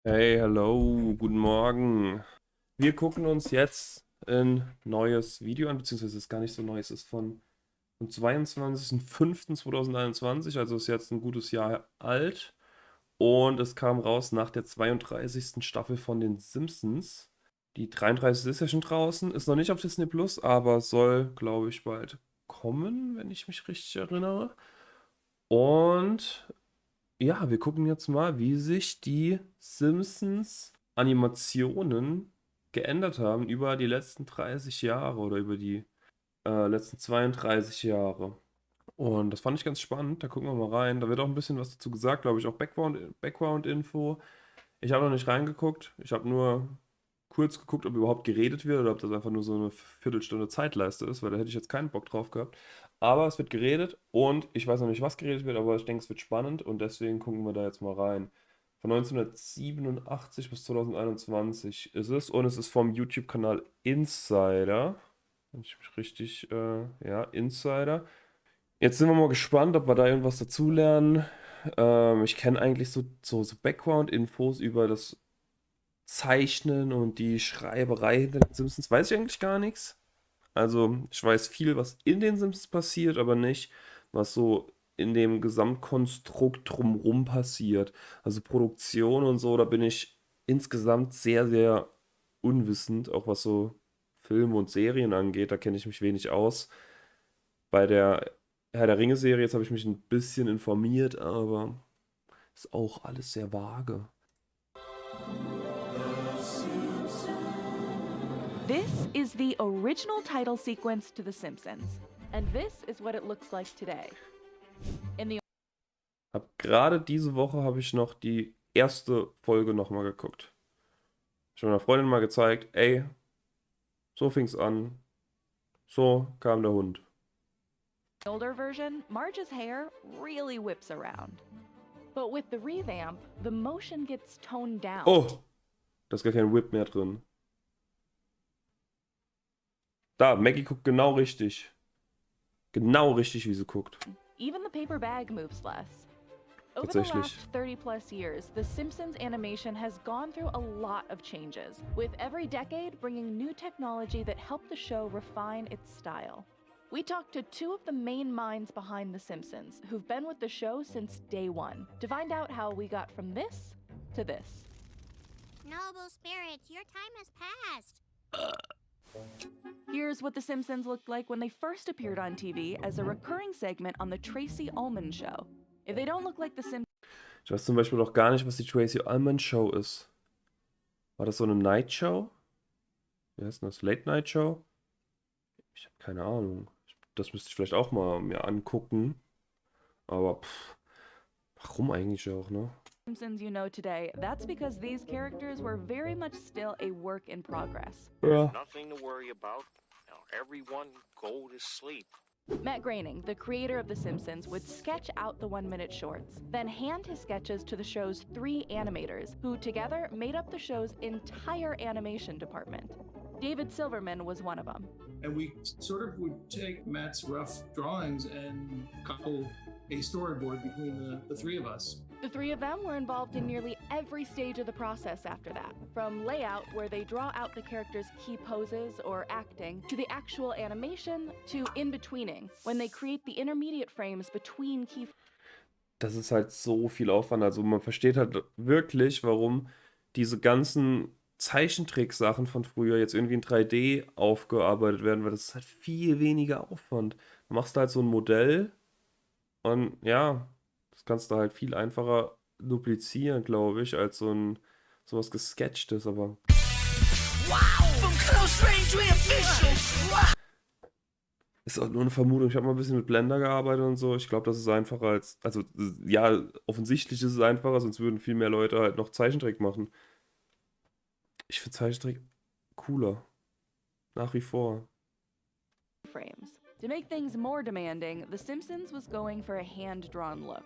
Hey, hallo, guten Morgen. Wir gucken uns jetzt ein neues Video an, beziehungsweise es ist gar nicht so neu, es ist vom 22.05.2021, also ist jetzt ein gutes Jahr alt. Und es kam raus nach der 32. Staffel von den Simpsons. Die 33. ist ja schon draußen, ist noch nicht auf Disney Plus, aber soll, glaube ich, bald kommen, wenn ich mich richtig erinnere. Und ja, wir gucken jetzt mal, wie sich die Simpsons Animationen geändert haben über die letzten 30 Jahre oder über die letzten 32 Jahre. Und das fand ich ganz spannend. Da gucken wir mal rein. Da wird auch ein bisschen was dazu gesagt, glaube ich, auch Background-Info. Ich habe noch nicht reingeguckt. Ich habe nur kurz geguckt, ob überhaupt geredet wird oder ob das einfach nur so eine Viertelstunde Zeitleiste ist, weil da hätte ich jetzt keinen Bock drauf gehabt. Aber es wird geredet und ich weiß noch nicht, was geredet wird, aber ich denke, es wird spannend und deswegen gucken wir da jetzt mal rein. Von 1987 bis 2021 ist es und es ist vom YouTube-Kanal Insider. Wenn ich mich richtig, ja, Insider. Jetzt sind wir mal gespannt, ob wir da irgendwas dazulernen. Ich kenne eigentlich so Background-Infos über das Zeichnen und die Schreiberei hinter den Simpsons weiß ich eigentlich gar nichts. Also ich weiß viel, was in den Simpsons passiert, aber nicht, was so in dem Gesamtkonstrukt drumherum passiert. Also Produktion und so, da bin ich insgesamt sehr, sehr unwissend, auch was so Filme und Serien angeht. Da kenne ich mich wenig aus. Bei der Herr der Ringe-Serie, jetzt habe ich mich ein bisschen informiert, aber ist auch alles sehr vage. This is the original title sequence to The Simpsons, and this is what it looks like today. In the Gerade diese Woche habe ich noch die erste Folge nochmal geguckt. Ich habe meiner Freundin mal gezeigt, ey, so fing's an, so kam der Hund. older version, Marge's hair really whips around. But with the revamp, the motion gets toned down. Oh, da ist gar kein Whip mehr drin. Da, Maggie guckt genau richtig. Genau richtig, wie sie guckt. Even the paper bag moves less. Over the Tatsächlich. last 30 plus years, The Simpsons animation has gone through a lot of changes, with every decade bringing new technology that helped the show refine its style. We talked to two of the main minds behind The Simpsons, who've been with the show since day one, to find out how we got from this to this. Noble spirits, your time has passed. Here's what The Simpsons looked like when they first appeared on TV as a recurring segment on The Tracy Ullman Show. If they don't look like The Simpsons, Ich weiß zum Beispiel auch gar nicht, was die Tracy Ullman Show ist. War das so eine Night Show? Wie heißt denn das? Late Night Show? Ich habe keine Ahnung. Das müsste ich vielleicht auch mal mir angucken. Aber warum eigentlich auch, ne? you know today, that's because these characters were very much still a work in progress. Ja. Nothing to worry about. Now everyone go to sleep. Matt Groening, the creator of The Simpsons, would sketch out the 1-minute shorts, then hand his sketches to the show's 3 animators, who together made up the show's entire animation department. David Silverman was one of them. And we sort of would take Matt's rough drawings and couple a storyboard between the three of us. The 3 of them were involved in nearly every stage of the process after that, from layout, where they draw out the characters' key poses or acting, to the actual animation, to in-betweening, when they create the intermediate frames between key. Das ist halt so viel Aufwand. Also man versteht halt wirklich, warum diese ganzen Zeichentricksachen von früher jetzt irgendwie in 3D aufgearbeitet werden, weil das ist halt viel weniger Aufwand. Du machst halt so ein Modell und ja, das kannst du halt viel einfacher duplizieren, glaube ich, als sowas Gesketchtes, aber ist auch nur eine Vermutung. Ich habe mal ein bisschen mit Blender gearbeitet und so. Ich glaube, das ist einfacher also ja, offensichtlich ist es einfacher, sonst würden viel mehr Leute halt noch Zeichentrick machen. Ich finde Zeichentrick cooler. Nach wie vor. Frames. To make things more demanding, The Simpsons was going for a hand-drawn look.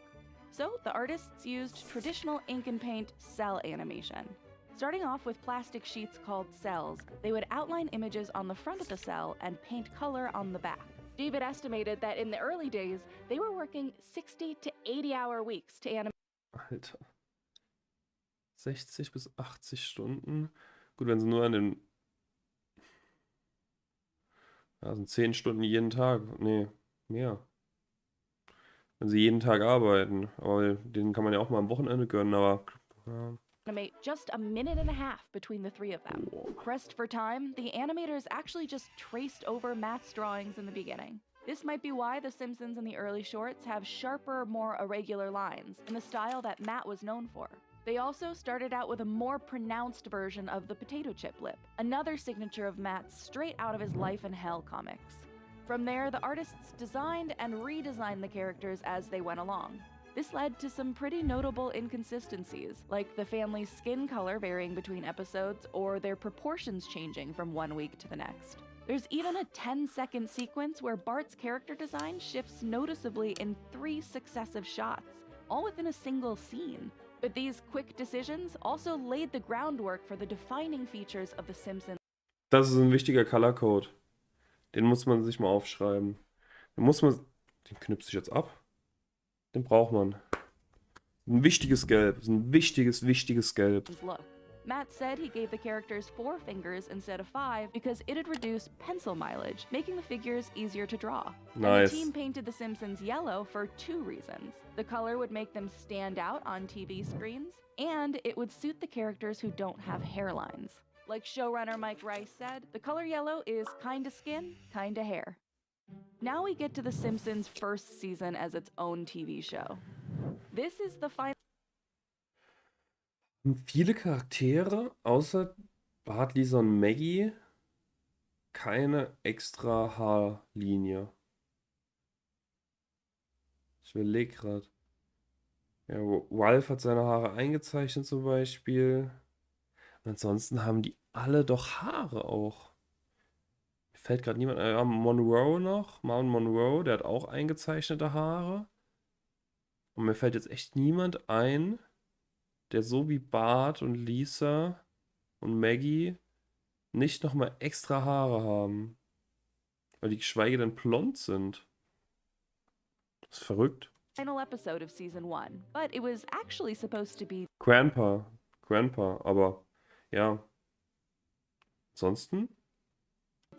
So the artists used traditional ink and paint cell animation. Starting off with plastic sheets called cells, they would outline images on the front of the cell and paint color on the back. David estimated that in the early days, they were working 60 to 80-hour weeks to animate Alter. 60 bis 80 Stunden. Gut, wenn sie nur an den. Ja, sind 10 Stunden jeden Tag. Nee, mehr. Wenn sie jeden Tag arbeiten. Aber den kann man ja auch mal am Wochenende gönnen, aber. Ja. Animate just a minute and a half between the three of them. Pressed for time, the animators actually just traced over Matt's drawings in the beginning. This might be why The Simpsons in the early shorts have sharper, more irregular lines, in the style that Matt was known for. They also started out with a more pronounced version of the potato chip lip, another signature of Matt's straight out of his Life in Hell comics. From there, the artists designed and redesigned the characters as they went along. This led to some pretty notable inconsistencies, like the family's skin color varying between episodes or their proportions changing from one week to the next. There's even a 10-second sequence where Bart's character design shifts noticeably in 3 successive shots, all within a single scene. But these quick decisions also laid the groundwork for the defining features of The Simpsons. Das ist ein wichtiger Color Code. Den muss man sich mal aufschreiben. Den knipse ich jetzt ab. Den braucht man. Ein wichtiges Gelb. Das ist ein wichtiges Gelb. Look. Matt said he gave the characters 4 fingers instead of 5 because it'd reduce pencil mileage, making the figures easier to draw. And Nice. the team painted The Simpsons yellow for 2 reasons. The color would make them stand out on TV screens, and it would suit the characters who don't have hairlines. Like showrunner Mike Rice said, the color yellow is kinda skin, kinda hair. Now we get to The Simpsons' first season as its own TV show. This is the final Viele Charaktere, außer Bart, Lisa und Maggie, keine extra Haarlinie. Ich überlege gerade. Ja, Ralph hat seine Haare eingezeichnet zum Beispiel. Und ansonsten haben die alle doch Haare auch. Mir fällt gerade niemand ein. Ja, Monroe noch. Marvin Monroe, der hat auch eingezeichnete Haare. Und mir fällt jetzt echt niemand ein, der so wie Bart und Lisa und Maggie nicht nochmal extra Haare haben. Weil die geschweige denn blond sind. Das ist verrückt. final episode of season 1, but it was actually supposed to be Grandpa, aber ja. Ansonsten?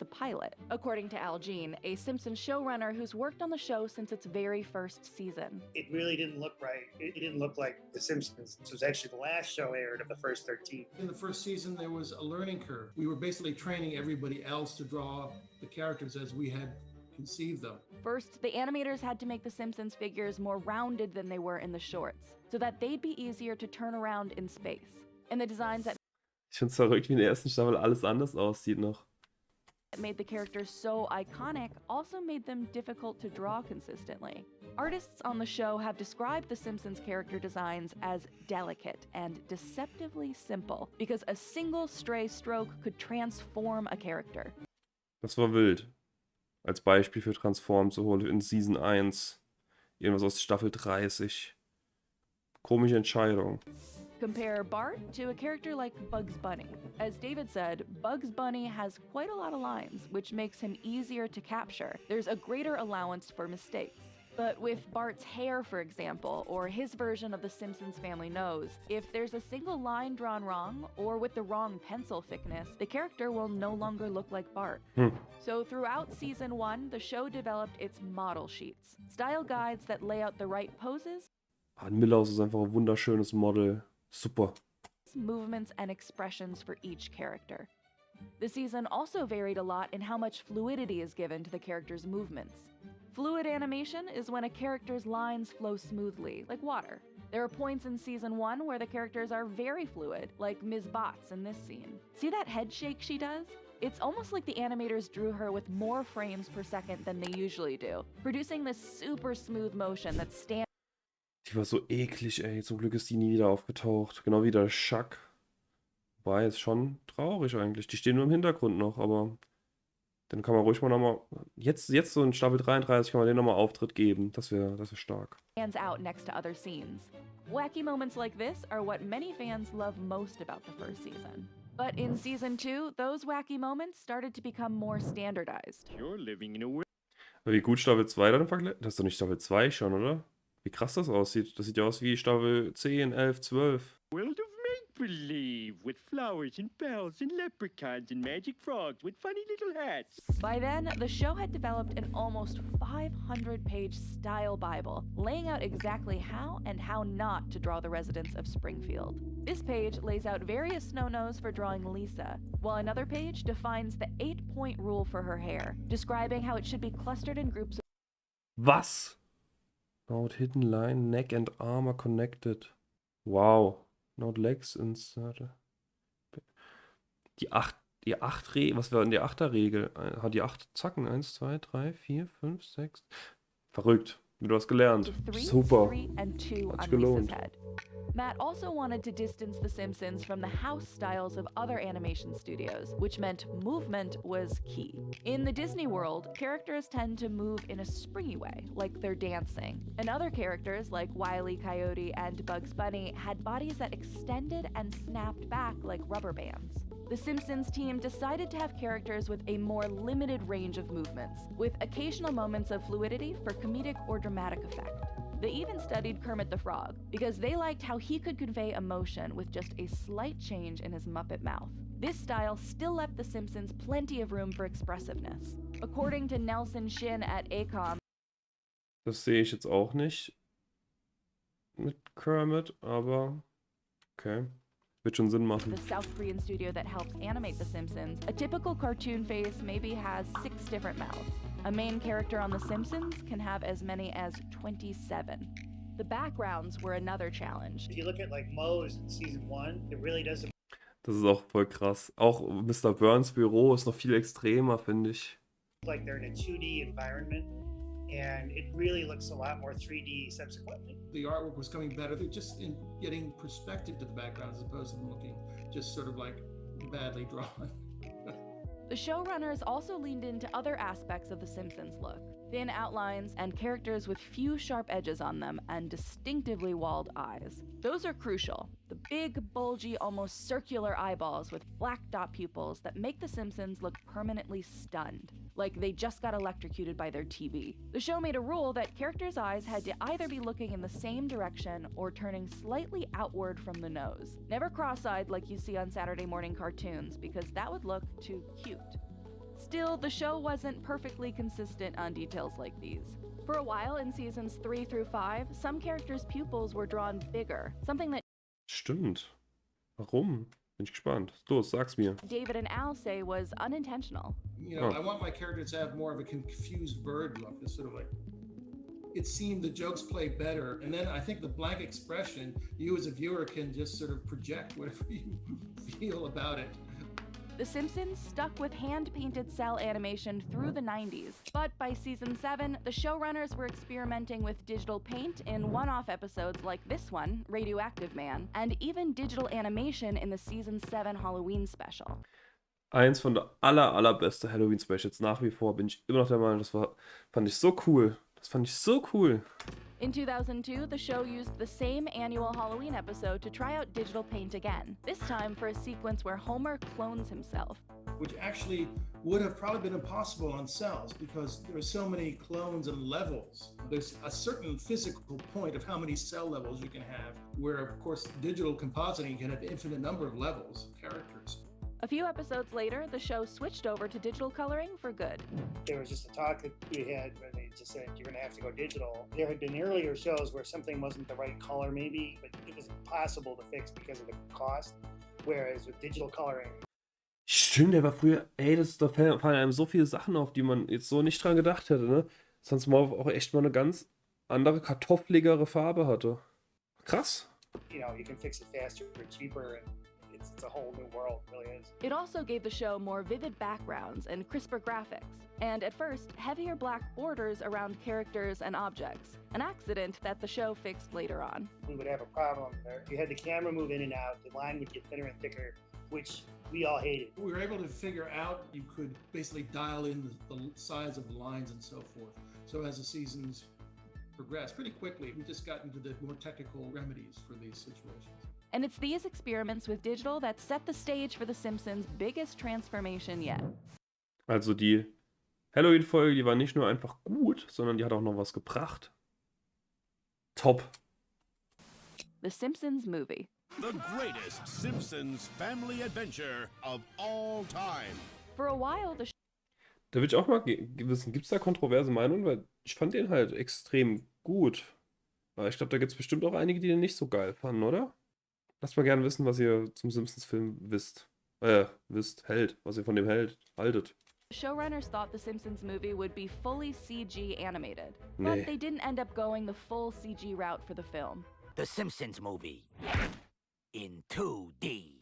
the pilot, according to Al Jean, a Simpsons showrunner who's worked on the show since its very first season. It really didn't look right. It didn't look like The Simpsons. This was actually the last show aired of the first 13. In the first season, there was a learning curve. We were basically training everybody else to draw the characters as we had conceived them. First, the animators had to make the Simpsons figures more rounded than they were in the shorts, so that they'd be easier to turn around in space. And the designs that Ich finde es verrückt, wie in der ersten Staffel alles anders aussieht noch. made the characters so iconic also made them difficult to draw consistently. Artists on the show have described the Simpsons character designs as delicate and deceptively simple because a single stray stroke could transform a character. Das war wild. Als Beispiel für Transform zu holen in Season 1. Irgendwas aus Staffel 30. Komische Entscheidung. Compare Bart to a character like Bugs Bunny. As David said, Bugs Bunny has quite a lot of lines, which makes him easier to capture. There's a greater allowance for mistakes. But with Bart's hair, for example, or his version of the Simpsons family nose, if there's a single line drawn wrong, or with the wrong pencil thickness, the character will no longer look like Bart. So throughout season 1, the show developed its model sheets, style guides that lay out the right poses, Milhouse ist einfach ein wunderschönes Model. Super. movements, and expressions for each character. The season also varied a lot in how much fluidity is given to the character's movements. Fluid animation is when a character's lines flow smoothly, like water. There are points in season 1 where the characters are very fluid, like Ms. Botts in this scene. See that head shake she does? It's almost like the animators drew her with more frames per second than they usually do, producing this super smooth motion that stands Die war so eklig, ey. Zum Glück ist die nie wieder aufgetaucht. Genau wie der Chuck. War jetzt schon traurig eigentlich. Die stehen nur im Hintergrund noch, aber dann kann man ruhig mal nochmal. Jetzt so in Staffel 33 kann man denen nochmal Auftritt geben. Das wäre stark. out next to other scenes. Wacky moments like this are what many fans love most about the first season. But in season 2, those wacky moments started to become more standardized. You're living in a world. Aber wie gut Staffel 2 dann im Vergleich? Das ist doch nicht Staffel 2 schon, oder? Wie krass das aussieht. Das sieht ja aus wie Staffel 10, 11, 12. World of believe, with flowers and bells and leprechauns and magic frogs with funny little hats. By then, the show had developed an almost 500-page style Bible, laying out exactly how and how not to draw the residents of Springfield. This page lays out various no-nos for drawing Lisa, while another page defines the 8-point rule for her hair, describing how it should be clustered in groups. Was? Note hidden line, neck and arm are connected. Wow. Note legs inside. Was wäre denn die Achterregel? Hat die 8 Zacken? 1, 2, 3, 4, 5, 6. Verrückt. Du hast gelernt. Three, Super. three, and two Hat's on Lisa's gelohnt. head. Matt also wanted to distance The Simpsons from the house styles of other animation studios, which meant movement was key. In the Disney world, characters tend to move in a springy way, like they're dancing. And other characters, like Wile E. Coyote and Bugs Bunny, had bodies that extended and snapped back like rubber bands. The Simpsons team decided to have characters with a more limited range of movements, with occasional moments of fluidity for comedic or dramatic effect. They even studied Kermit the Frog, because they liked how he could convey emotion with just a slight change in his Muppet mouth. This style still left The Simpsons plenty of room for expressiveness. According to Nelson Shin at ACOM, Das sehe ich jetzt auch nicht mit Kermit, aber okay. Wird schon Sinn machen. the South Korean studio that helps animate The Simpsons, a typical cartoon face maybe has 6 different mouths. A main character on The Simpsons can have as many as 27. The backgrounds were another challenge. If you look at like Moe's in season 1, it really doesn't Das ist auch voll krass. Auch Mr. Burns Büro ist noch viel extremer, finde ich. look like they're in a 2D environment, and it really looks a lot more 3D subsequently. The artwork was coming better. They're just in getting perspective to the background as opposed to them looking just sort of like badly drawn. The showrunners also leaned into other aspects of The Simpsons look. Thin outlines and characters with few sharp edges on them and distinctively walled eyes. Those are crucial. The big, bulgy, almost circular eyeballs with black dot pupils that make The Simpsons look permanently stunned, like they just got electrocuted by their TV. The show made a rule that characters' eyes had to either be looking in the same direction or turning slightly outward from the nose. Never cross-eyed like you see on Saturday morning cartoons, because that would look too cute. Still, the show wasn't perfectly consistent on details like these. For a while in seasons 3 through 5, some characters' pupils were drawn bigger, something that Stimmt. Warum? Bin ich gespannt. Los, sag's mir. David and Al say was unintentional. You know, Oh. I want my character to have more of a confused bird look. It's sort of like, it seemed the jokes play better. And then I think the blank expression, you as a viewer can just sort of project whatever you feel about it. The Simpsons stuck with hand-painted cell animation through the 90s, but by season 7, the showrunners were experimenting with digital paint in one-off episodes like this one, Radioactive Man, and even digital animation in the season 7 Halloween special. Eins von der allerbeste Halloween-Specials. Nach wie vor bin ich immer noch der Meinung, fand ich so cool. Das fand ich so cool. In 2002, the show used the same annual Halloween episode to try out digital paint again, this time for a sequence where Homer clones himself. Which actually would have probably been impossible on cells because there are so many clones and levels. There's a certain physical point of how many cell levels you can have, where of course digital compositing can have infinite number of levels of characters. A few episodes later, the show switched over to digital coloring for good. There was just a talk that we had where they just said you're going to have to go digital. There had been earlier shows where something wasn't the right color maybe, but it was impossible to fix because of the cost. Whereas with digital coloring, Stimmt, der war früher, da fallen einem so viele Sachen auf, die man jetzt so nicht dran gedacht hätte, ne? Sonst mal auch echt mal eine ganz andere, kartoffeligere Farbe hatte. Krass. you know, you can fix it faster or cheaper, and it's a whole new world, it really is. It also gave the show more vivid backgrounds and crisper graphics, and at first, heavier black borders around characters and objects, an accident that the show fixed later on. We would have a problem there. You had the camera move in and out, the line would get thinner and thicker, which we all hated. We were able to figure out you could basically dial in the size of the lines and so forth. So as the seasons progressed pretty quickly, we just got into the more technical remedies for these situations. And it's these experiments with digital that set the stage for The Simpsons' biggest transformation yet. Also die Halloween-Folge, die war nicht nur einfach gut, sondern die hat auch noch was gebracht. Top. The Simpsons movie. The greatest Simpsons family adventure of all time. For a while, the Da will ich auch mal wissen, gibt es da kontroverse Meinungen? Weil ich fand den halt extrem gut. Aber ich glaube, da gibt es bestimmt auch einige, die den nicht so geil fanden, oder? Lasst mal gerne wissen, was ihr zum Simpsons-Film wisst. Was ihr von dem haltet. showrunners thought the Simpsons movie would be fully CG animated, Nee. but they didn't end up going the full CG route for the film. The Simpsons movie in 2D.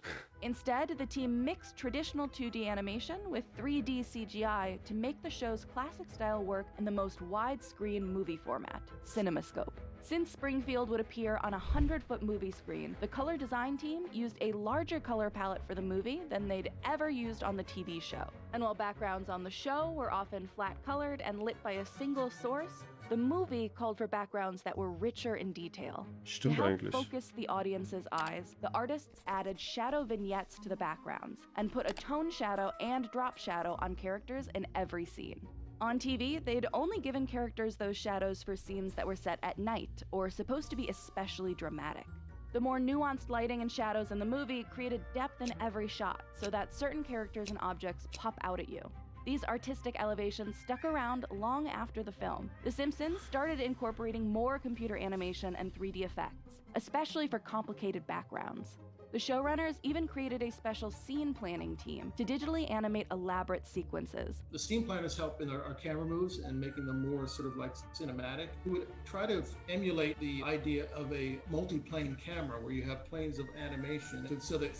Instead, the team mixed traditional 2D animation with 3D CGI to make the show's classic style work in the most widescreen movie format, CinemaScope. Since Springfield would appear on a 100-foot movie screen, the color design team used a larger color palette for the movie than they'd ever used on the TV show. And while backgrounds on the show were often flat-colored and lit by a single source, the movie called for backgrounds that were richer in detail. To Stimmt help eigentlich. focus the audience's eyes, the artists added shadow vignettes to the backgrounds and put a tone shadow and drop shadow on characters in every scene. On TV, they'd only given characters those shadows for scenes that were set at night or supposed to be especially dramatic. The more nuanced lighting and shadows in the movie created depth in every shot so that certain characters and objects pop out at you. These artistic elevations stuck around long after the film. The Simpsons started incorporating more computer animation and 3D effects, especially for complicated backgrounds. The showrunners even created a special scene planning team to digitally animate elaborate sequences. The scene planners help in our camera moves and making them more sort of like cinematic. We would try to emulate the idea of a multi-plane camera where you have planes of animation so that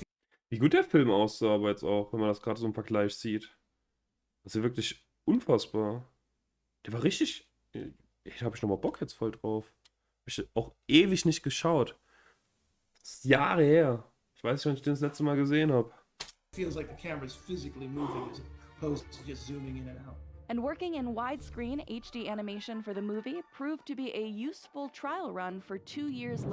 Wie gut der Film aussah, aber jetzt auch, wenn man das gerade so im Vergleich sieht. Das ist ja wirklich unfassbar. Der war richtig. Da habe ich nochmal Bock jetzt voll drauf. Hab ich auch ewig nicht geschaut. Das ist Jahre her. Ich weiß nicht, wann ich den das letzte Mal gesehen habe. feels like the camera's physically moving as opposed to just zooming in and out. And working in widescreen HD animation for the movie proved to be a useful trial run for 2 years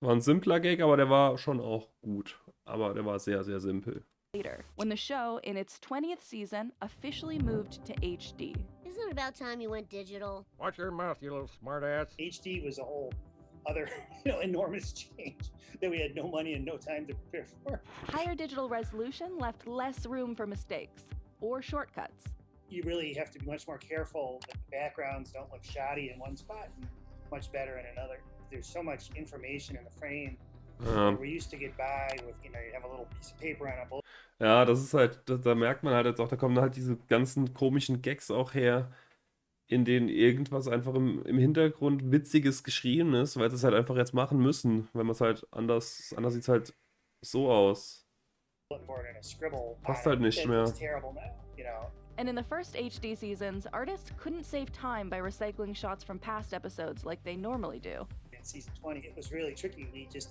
War ein simpler Gag, aber der war schon auch gut. Aber der war sehr, sehr simpel. later, when the show, in its 20th season, officially moved to HD. Isn't it about time you went digital? Watch your mouth, you little smartass. HD was a whole other, enormous change that we had no money and no time to prepare for. Higher digital resolution left less room for mistakes or shortcuts. You really have to be much more careful that the backgrounds don't look shoddy in one spot and much better in another. There's so much information in the frame. We used to get by with, you have a little piece of paper on a bullet. Ja, das ist halt, da merkt man halt jetzt auch, da kommen halt diese ganzen komischen Gags auch her, in denen irgendwas einfach im Hintergrund Witziges geschrieben ist, weil sie es halt einfach jetzt machen müssen, wenn man es halt anders sieht es halt so aus. Board and a scribble Passt on halt it. nicht It's mehr. terrible now, And in the first HD seasons, artists couldn't save time by recycling shots from past episodes like they normally do. In season 20, it was really tricky.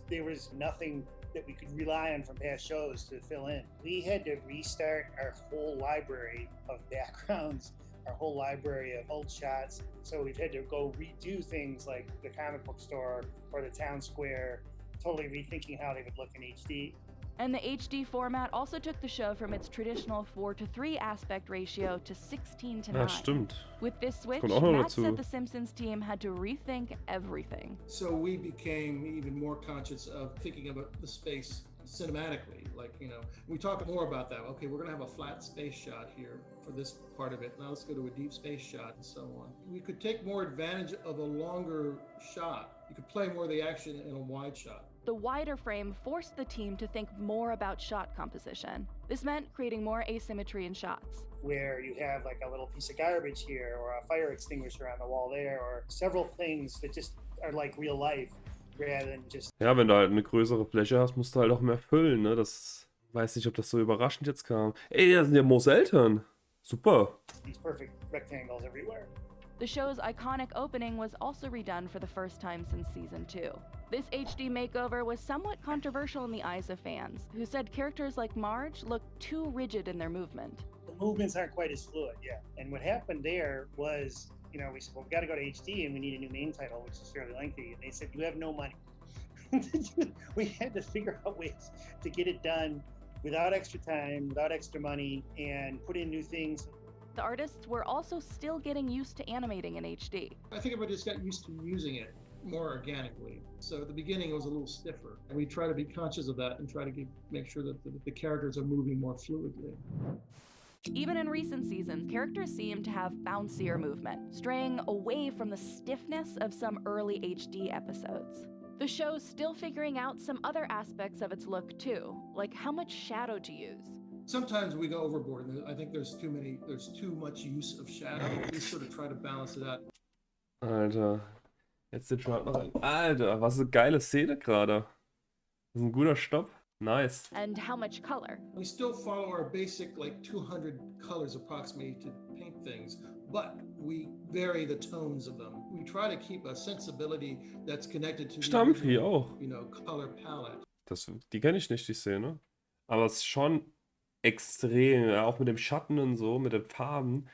There was nothing that we could rely on from past shows to fill in. We had to restart our whole library of backgrounds, our whole library of old shots. So we've had to go redo things like the comic book store or the town square, totally rethinking how they would look in HD. And the HD format also took the show from its traditional 4:3 aspect ratio to 16:9. Ja, stimmt. With this switch, kommt auch noch Matt dazu. said the Simpsons team had to rethink everything. So we became even more conscious of thinking about the space cinematically. We talk more about that. Okay, we're going to have a flat space shot here for this part of it. Now let's go to a deep space shot and so on. We could take more advantage of a longer shot. You could play more of the action in a wide shot. The wider frame forced the team to think more about shot composition. This meant creating more asymmetry in shots. Where you have like a little piece of garbage here or a fire extinguisher on the wall there or several things that just are like real life rather than just... Ja, wenn du halt eine größere Fläche hast, musst du halt auch mehr füllen, ne? Das weiß nicht, ob das so überraschend jetzt kam. Ey, da sind ja Mo's Eltern. Super. These perfect rectangles everywhere. The show's iconic opening was also redone for the first time since season 2. This HD makeover was somewhat controversial in the eyes of fans, who said characters like Marge looked too rigid in their movement. The movements aren't quite as fluid, yeah. And what happened there was, we said, well, we've got to go to HD and we need a new main title, which is fairly lengthy. And they said, you have no money. We had to figure out ways to get it done without extra time, without extra money, and put in new things. The artists were also still getting used to animating in HD. I think everybody just got used to using it. more organically. So at the beginning, it was a little stiffer. And we try to be conscious of that and try to make sure that the characters are moving more fluidly. Even in recent seasons, characters seem to have bouncier movement, straying away from the stiffness of some early HD episodes. The show's still figuring out some other aspects of its look too, like how much shadow to use. Sometimes we go overboard, and I think there's too much use of shadow. We sort of try to balance it out. Alter, jetzt den Shot noch ein. Alter, was eine geile Szene gerade. Das ist ein guter Stopp. Nice. And how much color. We still follow our basic, like 200 colors approximately to paint things, but we vary the tones of them. We try to keep a sensibility that's connected to the Stampfi original, auch. Color palette. Die kenne ich nicht, die Szene. Aber es ist schon extrem, ja, auch mit dem Schatten und so, mit den Farben.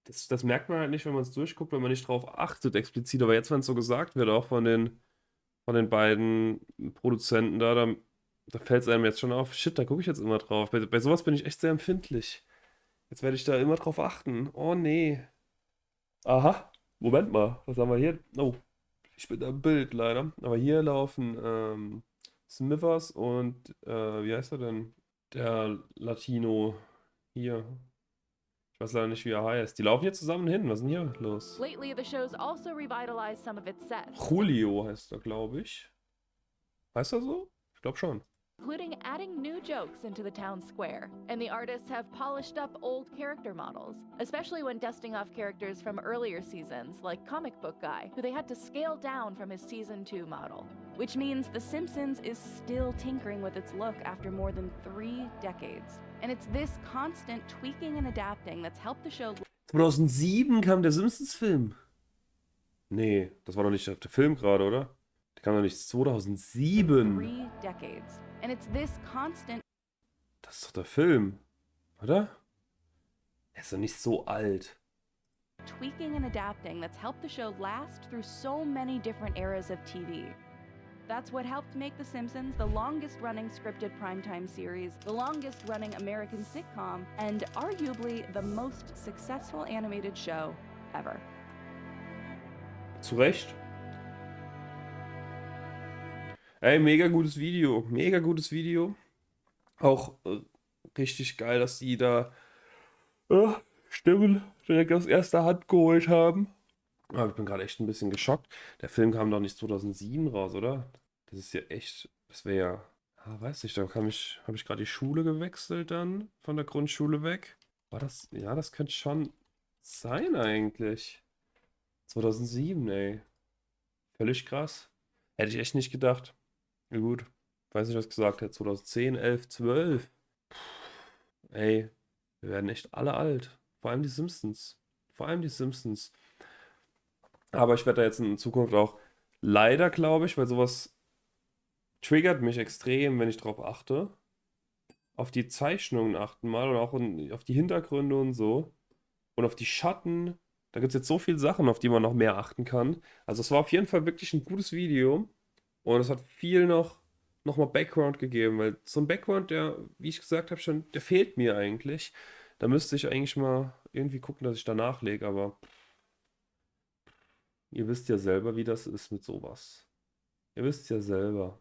Das merkt man halt nicht, wenn man es durchguckt, wenn man nicht drauf achtet explizit. Aber jetzt, wenn es so gesagt wird, auch von den beiden Produzenten da fällt es einem jetzt schon auf. Shit, da gucke ich jetzt immer drauf. Bei sowas bin ich echt sehr empfindlich. Jetzt werde ich da immer drauf achten. Oh nee. Aha, Moment mal. Was haben wir hier? Oh, ich bin am Bild leider. Aber hier laufen Smithers und, wie heißt er denn? Der Latino hier. Ich weiß leider nicht, wie er heißt. Die laufen hier zusammen hin. Was ist denn hier los? Lately, the show's also revitalized some of its sets, Julio heißt er, glaube ich. Heißt er so? Ich glaube schon. including adding new jokes into the town square. And the artists have polished up old character models, especially when dusting off characters from earlier seasons, like Comic Book Guy, who they had to scale down from his Season 2 model. Which means The Simpsons is still tinkering with its look after more than 3 decades. And it's this constant tweaking and adapting that's helped the show 2007 kam der Simpsons-Film. Nee, das war doch nicht der Film gerade, oder? Der kam doch nicht 2007. 3 decades. And it's this constant Das ist doch der Film, oder? Er ist doch nicht so alt. tweaking and adapting that's helped the show last through so many different eras of TV. That's what helped make The Simpsons the longest-running scripted primetime series, the longest-running American sitcom, and arguably the most successful animated show ever. Zu Recht. Ey, mega gutes Video. Mega gutes Video. Auch richtig geil, dass die da Stimmen direkt aus erster Hand geholt haben. Aber ich bin gerade echt ein bisschen geschockt. Der Film kam doch nicht 2007 raus, oder? Das ist ja echt, das wäre ja, weiß nicht, da habe ich gerade die Schule gewechselt dann, von der Grundschule weg. War das, ja, das könnte schon sein eigentlich. 2007, ey. Völlig krass. Hätte ich echt nicht gedacht. Ja gut, weiß nicht, was ich gesagt hätte. 2010, 11, 12. Ey, wir werden echt alle alt. Vor allem die Simpsons. Vor allem die Simpsons. Aber ich werde da jetzt in Zukunft auch leider, glaube ich, weil sowas triggert mich extrem, wenn ich drauf achte. Auf die Zeichnungen achten mal und auch auf die Hintergründe und so. Und auf die Schatten. Da gibt es jetzt so viele Sachen, auf die man noch mehr achten kann. Also es war auf jeden Fall wirklich ein gutes Video. Und es hat viel noch mal Background gegeben, weil so ein Background, der, wie ich gesagt habe schon, der fehlt mir eigentlich. Da müsste ich eigentlich mal irgendwie gucken, dass ich da nachlege, aber ihr wisst ja selber, wie das ist mit sowas. Ihr wisst ja selber.